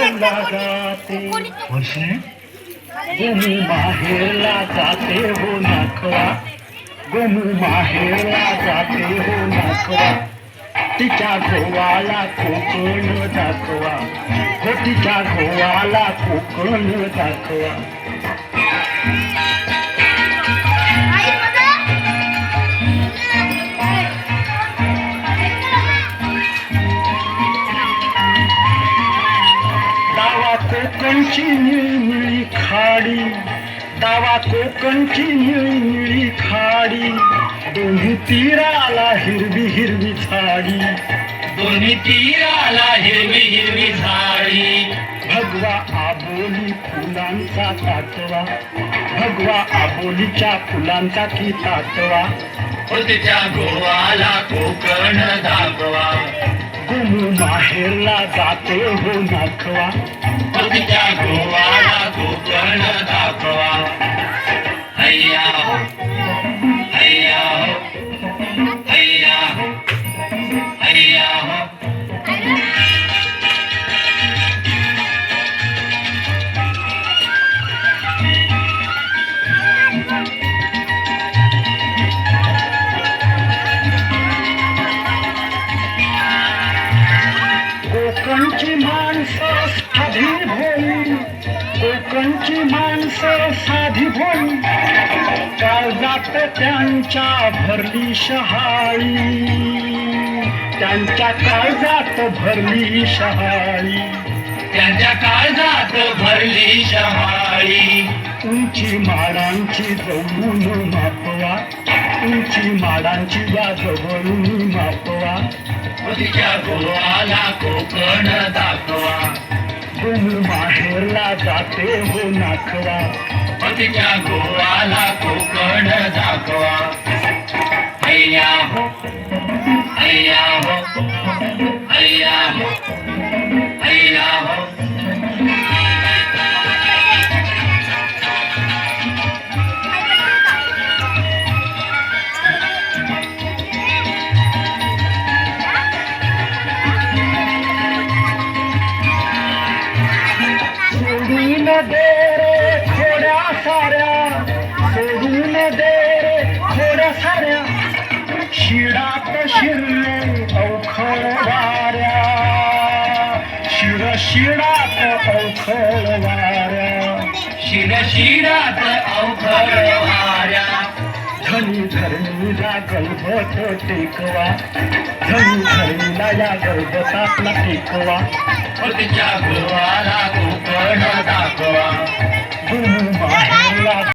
माहेरला जाते गोमू माहेरला जाते हो नाखवा गोमू माहेरला जाते हो नाखवा तिच्या गोवाला कोकण दाखवा हो तिच्या गोवाला कोकण दाखवा कोकणची निळी खाडी दावा कोकणची निळी खाडी दोन्ही तीराला हिरवी हिरवी झाडी दोन्ही तीराला हिरवी हिरवी झाडी भगवा आबोली फुलांचा ताटवा भगवा आबोलीच्या फुलांचा की ताटवा तिच्या गोवाला कोकण दाखवा गोमू माहेरला जाते हो नाखवा तिच्या गोवाला कोकण दाखवा हैया हो हैया हो हैया हो हैया हो कोकणची माणसं साधी भोळी कोकणची माणसं साधी भोळी काळजात त्यांच्या भरली शहाळी त्यांच्या काळजात भरली शहाळी त्यांच्या काळजात भरली शहाळी उंची माडांची जवळून मापवा उंची माडांची या जवळून मापवा तिच्या गोवाला कोकण दाखवा गोमू माहेरला जाते हो नाखवा तिच्या गोवाला कोकण दाखवा हैया हो हैया हो हैया हो हैया हो सोडून दे रे थोड्या साऱ्या सोडून दे रे थोड्या साऱ्या शिडात शिरले अवखळ वाऱ्या शिडात अवखळ वाऱ्या शिरशिरात अवघड वाऱ्या धनी धरणीला गलबत टेकवा धनी धरणीला या गलबतातला टेकवा तिच्या गोवाला